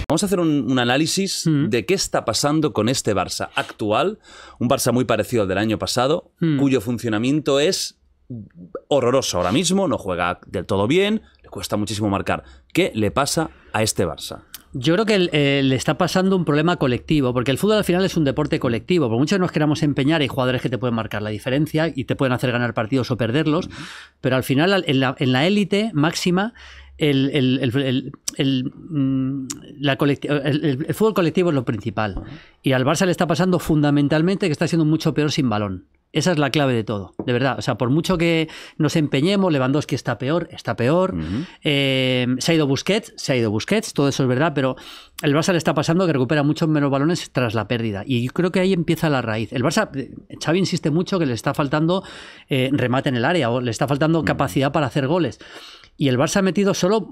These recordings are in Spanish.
Vamos a hacer un análisis de qué está pasando con este Barça actual, un Barça muy parecido al del año pasado, cuyo funcionamiento es horroroso ahora mismo, no juega del todo bien, le cuesta muchísimo marcar. ¿Qué le pasa a este Barça? Yo creo que le está pasando un problema colectivo, porque el fútbol al final es un deporte colectivo. Por mucho que nos queramos empeñar, hay jugadores que te pueden marcar la diferencia y te pueden hacer ganar partidos o perderlos, pero al final en la élite máxima el fútbol colectivo es lo principal. Y al Barça le está pasando fundamentalmente que está siendo mucho peor sin balón. Esa es la clave de todo, de verdad. O sea, por mucho que nos empeñemos, Lewandowski está peor. Se ha ido Busquets, todo eso es verdad, pero el Barça le está pasando que recupera muchos menos balones tras la pérdida. Y yo creo que ahí empieza la raíz. El Barça, Xavi insiste mucho que le está faltando remate en el área o le está faltando capacidad para hacer goles. Y el Barça ha metido solo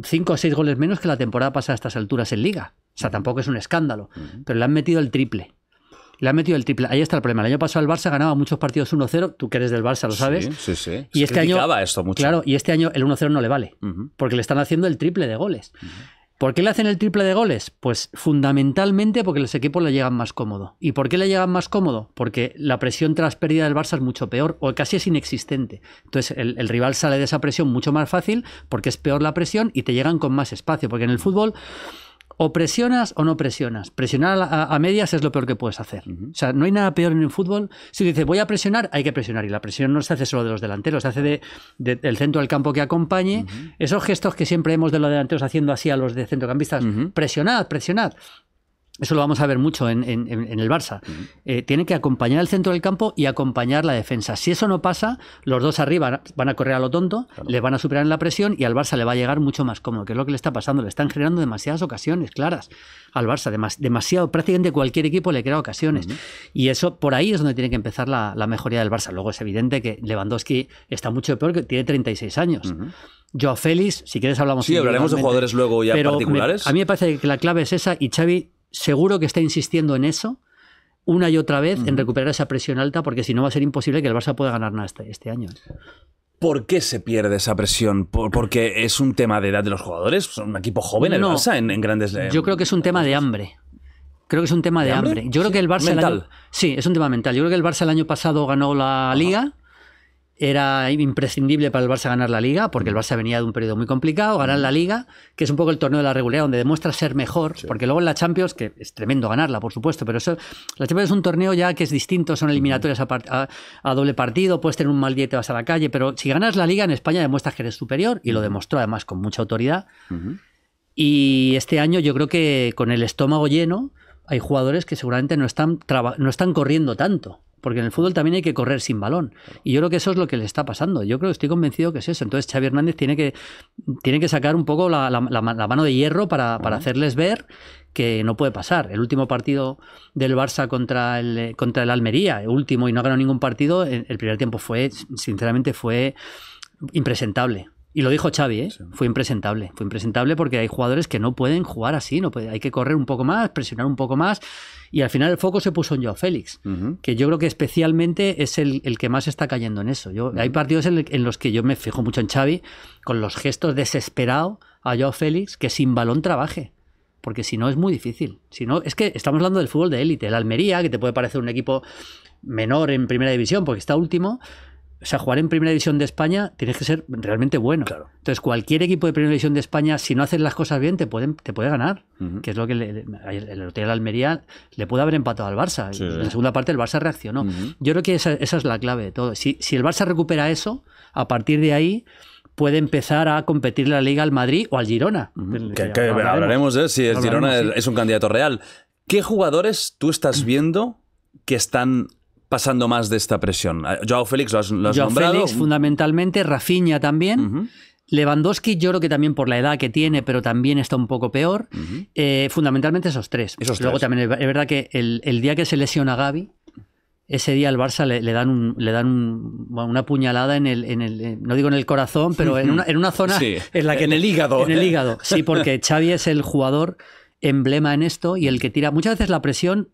5 o 6 goles menos que la temporada pasada a estas alturas en Liga. O sea, tampoco es un escándalo, pero le han metido el triple. Ahí está el problema. El año pasado el Barça ganaba muchos partidos 1-0. Tú que eres del Barça, lo sabes. Sí. Y este año, esto mucho. Claro, y este año el 1-0 no le vale. Porque le están haciendo el triple de goles. ¿Por qué le hacen el triple de goles? Pues fundamentalmente porque los equipos le llegan más cómodo. ¿Y por qué le llegan más cómodo? Porque la presión tras pérdida del Barça es mucho peor o casi es inexistente. Entonces el rival sale de esa presión mucho más fácil porque es peor la presión y te llegan con más espacio. Porque en el fútbol o presionas o no presionas. Presionar a medias es lo peor que puedes hacer. O sea, no hay nada peor en el fútbol. Si dices voy a presionar, hay que presionar. Y la presión no se hace solo de los delanteros, se hace del centro del campo que acompañe. Esos gestos que siempre vemos de los delanteros haciendo así a los de centrocampistas. Presionad. Eso lo vamos a ver mucho en el Barça. Tiene que acompañar el centro del campo y acompañar la defensa. Si eso no pasa, los dos arriba van a correr a lo tonto, le van a superar en la presión y al Barça le va a llegar mucho más cómodo, que es lo que le está pasando. Le están generando demasiadas ocasiones claras al Barça. Demasiado, prácticamente cualquier equipo le crea ocasiones. Y eso, por ahí es donde tiene que empezar la mejoría del Barça. Luego es evidente que Lewandowski está mucho peor, que tiene 36 años. Joao Félix, si quieres hablamos... Sí, hablaremos de jugadores luego ya particulares. A mí me parece que la clave es esa y Xavi seguro que está insistiendo en eso una y otra vez, en recuperar esa presión alta, porque si no va a ser imposible que el Barça pueda ganar nada este año. ¿Por qué se pierde esa presión? ¿Porque es un tema de edad de los jugadores? ¿Son un equipo joven el Barça en grandes... Yo creo que es un tema de hambre. Yo creo que el Barça... ¿Mental? Sí, es un tema mental. Yo creo que el Barça el año pasado ganó la Liga. Era imprescindible para el Barça ganar la Liga, porque el Barça venía de un periodo muy complicado. Ganar la Liga, que es un poco el torneo de la regularidad, donde demuestra ser mejor, porque luego en la Champions, que es tremendo ganarla, por supuesto, pero la Champions es un torneo ya que es distinto, son eliminatorias a doble partido, puedes tener un mal día y te vas a la calle, pero si ganas la Liga en España demuestras que eres superior, y lo demostró además con mucha autoridad. Y este año yo creo que con el estómago lleno hay jugadores que seguramente no están corriendo tanto. Porque en el fútbol también hay que correr sin balón. Y yo creo que eso es lo que le está pasando. Estoy convencido que es eso. Entonces Xavi Hernández tiene que sacar un poco la mano de hierro para hacerles ver que no puede pasar. El último partido del Barça contra el Almería, el último, y no ha ganado ningún partido, el primer tiempo sinceramente fue impresentable. Y lo dijo Xavi, ¿eh? Sí. Fue impresentable porque hay jugadores que no pueden jugar así, hay que correr un poco más, presionar un poco más, y al final el foco se puso en Joao Félix, que yo creo que especialmente es el que más está cayendo en eso. Hay partidos en los que yo me fijo mucho en Xavi, con los gestos desesperados a Joao Félix, que sin balón trabaje, porque si no es muy difícil. Si no, es que estamos hablando del fútbol de élite, el Almería, que te puede parecer un equipo menor en primera división porque está último. O sea, jugar en Primera División de España tienes que ser realmente bueno. Claro. Entonces, cualquier equipo de Primera División de España, si no haces las cosas bien, te puede ganar. Que es lo que el Almería le puede haber empatado al Barça. Sí. En la segunda parte el Barça reaccionó. Yo creo que esa es la clave de todo. Si el Barça recupera eso, a partir de ahí puede empezar a competir la Liga al Madrid o al Girona. Que hablaremos de si el Girona es un candidato real. ¿Qué jugadores tú estás viendo que están pasando más de esta presión? Joao Félix lo has nombrado. Joao Félix fundamentalmente, Rafinha también. Lewandowski yo creo que también por la edad que tiene, pero también está un poco peor. Fundamentalmente esos tres. Luego también es verdad que el día que se lesiona Gavi, ese día al Barça le dan una puñalada no digo en el corazón, pero en una zona en la que en el hígado. En el hígado, sí, porque Xavi es el jugador emblema en esto y el que tira muchas veces la presión.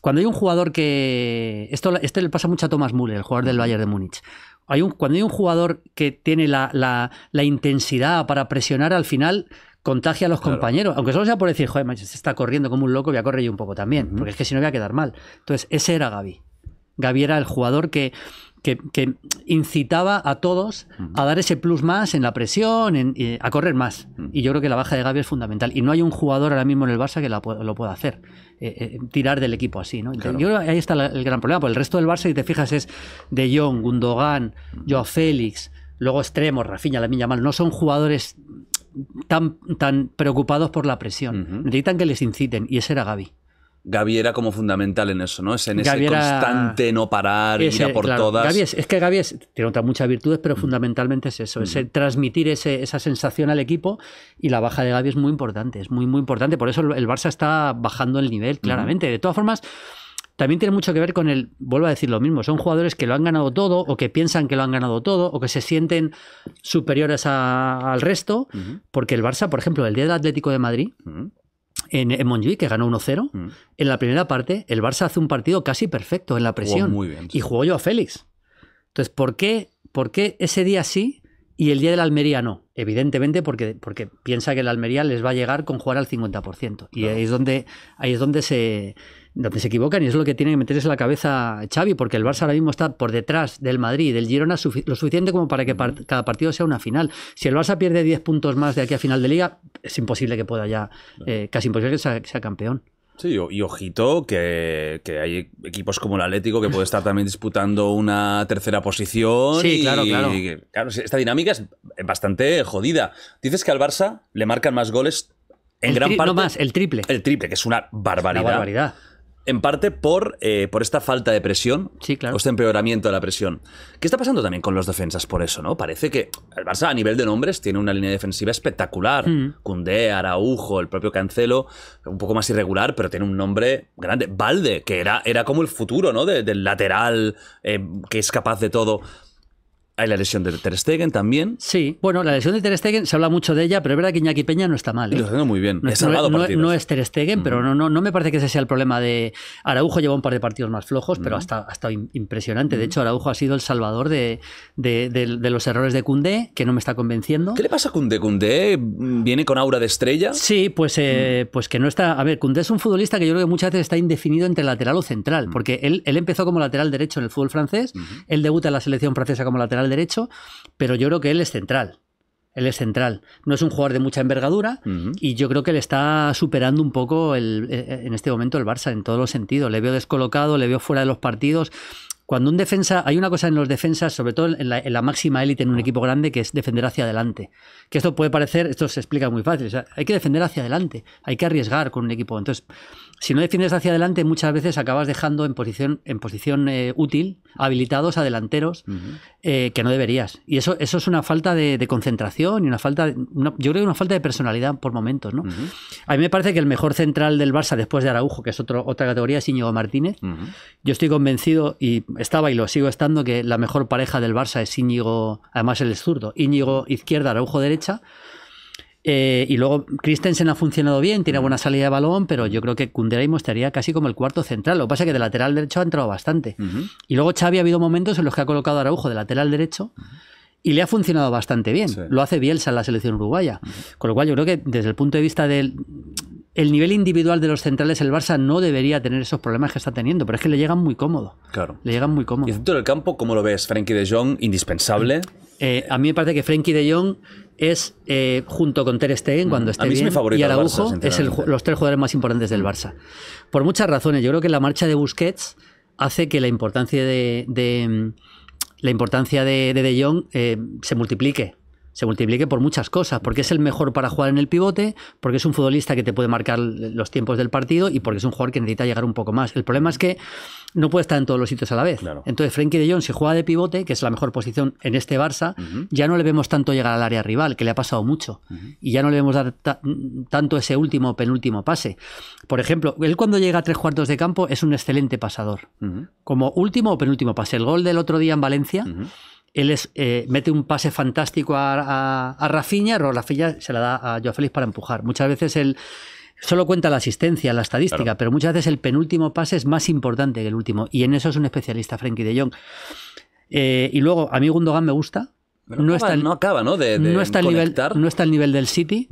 Cuando hay un jugador que... Esto le pasa mucho a Thomas Müller, el jugador del Bayern de Múnich. Cuando hay un jugador que tiene la intensidad para presionar, al final contagia a los compañeros. Aunque solo sea por decir, joder, se está corriendo como un loco, voy a correr yo un poco también. Porque es que si no voy a quedar mal. Entonces, ese era Gavi. Gavi era el jugador que incitaba a todos a dar ese plus más en la presión, a correr más. Y yo creo que la baja de Gavi es fundamental. Y no hay un jugador ahora mismo en el Barça que lo pueda hacer. Tirar del equipo así, ¿no? Claro. Yo creo que ahí está el gran problema. Porque el resto del Barça, si te fijas, es De Jong, Gundogan, Joao Félix, luego extremos, Rafinha, Lamine Yamal. No son jugadores tan preocupados por la presión. Necesitan que les inciten. Y ese era Gavi. Gavi era como fundamental en eso, ¿no? En ese constante no parar, ir a por todas. Gavi tiene otras muchas virtudes, pero fundamentalmente es eso, es transmitir esa sensación al equipo, y la baja de Gavi es muy importante, es muy, muy importante. Por eso el Barça está bajando el nivel, claramente. De todas formas, también tiene mucho que ver con vuelvo a decir lo mismo, son jugadores que lo han ganado todo, o que piensan que lo han ganado todo, o que se sienten superiores al resto, porque el Barça, por ejemplo, el día del Atlético de Madrid, en Montjuïc, que ganó 1-0, en la primera parte el Barça hace un partido casi perfecto en la presión, muy bien, sí. Y jugó yo a Félix. Entonces, ¿por qué ese día sí y el día de la Almería no? Evidentemente porque piensa que la Almería les va a llegar con jugar al 50%. Y ahí es donde se equivocan, y es lo que tiene que meterse en la cabeza Xavi, porque el Barça ahora mismo está por detrás del Madrid y del Girona lo suficiente como para que cada partido sea una final. Si el Barça pierde 10 puntos más de aquí a final de Liga, es imposible que pueda ya, casi imposible que sea campeón. Sí, y ojito que hay equipos como el Atlético que puede estar también disputando una tercera posición. Sí, claro. Claro, esta dinámica es bastante jodida. Dices que al Barça le marcan más goles en gran parte. No más, el triple. El triple, que es una barbaridad. Una barbaridad. En parte por esta falta de presión, sí, claro, o este empeoramiento de la presión. ¿Qué está pasando también con los defensas por eso, no? Parece que el Barça, a nivel de nombres, tiene una línea defensiva espectacular. Koundé, Araujo, el propio Cancelo, un poco más irregular, pero tiene un nombre grande. Balde, que era como el futuro, ¿no? Del lateral que es capaz de todo. Hay la lesión de Ter Stegen también. Sí, bueno, la lesión de Ter Stegen se habla mucho de ella, pero es verdad que Iñaki Peña no está mal. Lo está haciendo muy bien. No es Ter Stegen, pero no me parece que ese sea el problema de Araujo. Lleva un par de partidos más flojos, pero ha estado impresionante. De hecho, Araujo ha sido el salvador de los errores de Koundé, que no me está convenciendo. ¿Qué le pasa a Koundé? ¿Koundé viene con aura de estrella? Sí, pues que no está... A ver, Koundé es un futbolista que yo creo que muchas veces está indefinido entre lateral o central, porque él empezó como lateral derecho en el fútbol francés, él debuta en la selección francesa como lateral derecho, pero yo creo que él es central. Él es central. No es un jugador de mucha envergadura y yo creo que le está superando un poco en este momento el Barça en todos los sentidos. Le veo descolocado, le veo fuera de los partidos. Cuando un defensa, hay una cosa en los defensas, sobre todo en la máxima élite en un equipo grande, que es defender hacia adelante. Que esto puede parecer, esto se explica muy fácil, o sea, hay que defender hacia adelante, hay que arriesgar con un equipo. Entonces, si no defiendes hacia adelante, muchas veces acabas dejando en posición útil habilitados a delanteros que no deberías. Y eso es una falta de concentración y yo creo que una falta de personalidad por momentos, ¿no? A mí me parece que el mejor central del Barça después de Araujo, que es otra categoría, es Íñigo Martínez. Yo estoy convencido, y estaba y lo sigo estando, que la mejor pareja del Barça es Íñigo, además él es zurdo, Íñigo izquierda, Araujo derecha. Y luego Christensen ha funcionado bien, tiene buena salida de balón, pero yo creo que Koundé ahí estaría casi como el cuarto central. Lo que pasa es que de lateral derecho ha entrado bastante. Y luego Xavi ha habido momentos en los que ha colocado a Araujo de lateral derecho y le ha funcionado bastante bien. Sí. Lo hace Bielsa en la selección uruguaya. Con lo cual yo creo que desde el punto de vista del nivel individual de los centrales, el Barça no debería tener esos problemas que está teniendo, pero es que le llegan muy cómodo. Claro. Le llegan muy cómodo. Y dentro del campo, ¿cómo lo ves? Frenkie de Jong, indispensable. A mí me parece que Frenkie de Jong es, junto con Ter Stegen, cuando esté bien, y Araujo, es los tres jugadores más importantes del Barça. Por muchas razones. Yo creo que la marcha de Busquets hace que la importancia de Jong se multiplique. Se multiplique por muchas cosas, porque es el mejor para jugar en el pivote, porque es un futbolista que te puede marcar los tiempos del partido y porque es un jugador que necesita llegar un poco más. El problema es que no puede estar en todos los sitios a la vez. Claro. Entonces Frenkie de Jong, si juega de pivote, que es la mejor posición en este Barça, ya no le vemos tanto llegar al área rival, que le ha pasado mucho, y ya no le vemos dar tanto ese último o penúltimo pase. Por ejemplo, él cuando llega a 3/4 de campo es un excelente pasador. Como último o penúltimo pase. El gol del otro día en Valencia... Él mete un pase fantástico a Rafinha, Rafinha se la da a Joao Félix para empujar. Muchas veces él solo cuenta la asistencia, la estadística, claro, pero muchas veces el penúltimo pase es más importante que el último. Y en eso es un especialista, Frenkie de Jong. Y luego, a mí Gundogan me gusta. No acaba, ¿no? De no está al nivel del City.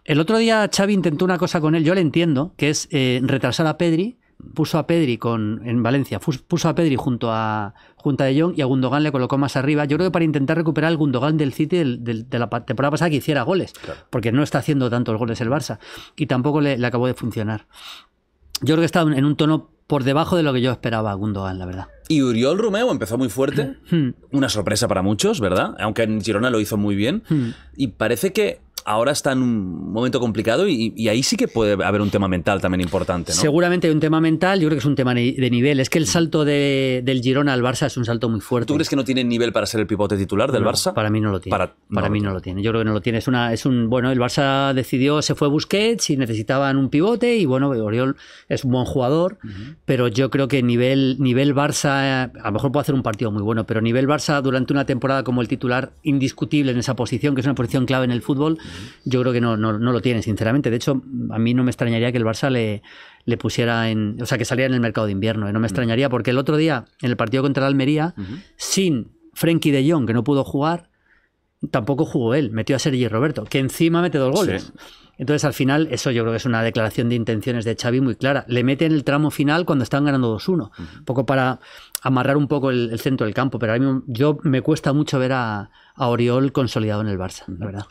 El otro día Xavi intentó una cosa con él, yo le entiendo, que es retrasar a Pedri. Puso a Pedri en Valencia, puso a Pedri junto a De Jong y a Gundogan le colocó más arriba. Yo creo que para intentar recuperar el Gundogan del City de la temporada pasada que hiciera goles, claro, porque no está haciendo tantos goles el Barça y tampoco le acabó de funcionar. Yo creo que está en un tono por debajo de lo que yo esperaba a Gundogan, la verdad. Y Oriol Romeu empezó muy fuerte, una sorpresa para muchos, ¿verdad? Aunque en Girona lo hizo muy bien y parece que ahora está en un momento complicado y ahí sí que puede haber un tema mental también importante, ¿no? Seguramente hay un tema mental, yo creo que es un tema de nivel. Es que el salto del Girona al Barça es un salto muy fuerte. ¿Tú crees que no tiene nivel para ser el pivote titular del Barça? Para mí no lo tiene. Para mí no lo tiene. Yo creo que no lo tiene. Bueno, el Barça decidió, se fue Busquets y necesitaban un pivote y bueno, Oriol es un buen jugador, pero yo creo que nivel Barça, a lo mejor puede hacer un partido muy bueno, pero nivel Barça durante una temporada como el titular indiscutible en esa posición, que es una posición clave en el fútbol, yo creo que no lo tiene, sinceramente. De hecho, a mí no me extrañaría que el Barça le pusiera o sea, que saliera en el mercado de invierno. No me extrañaría, porque el otro día, en el partido contra el Almería, sin Frenkie de Jong, que no pudo jugar, tampoco jugó él. Metió a Sergi Roberto, que encima mete 2 goles. Sí. Entonces, al final, eso yo creo que es una declaración de intenciones de Xavi muy clara. Le mete en el tramo final cuando están ganando 2-1. Un poco para amarrar un poco el centro del campo. Pero a mí me cuesta mucho ver a Oriol consolidado en el Barça, la verdad.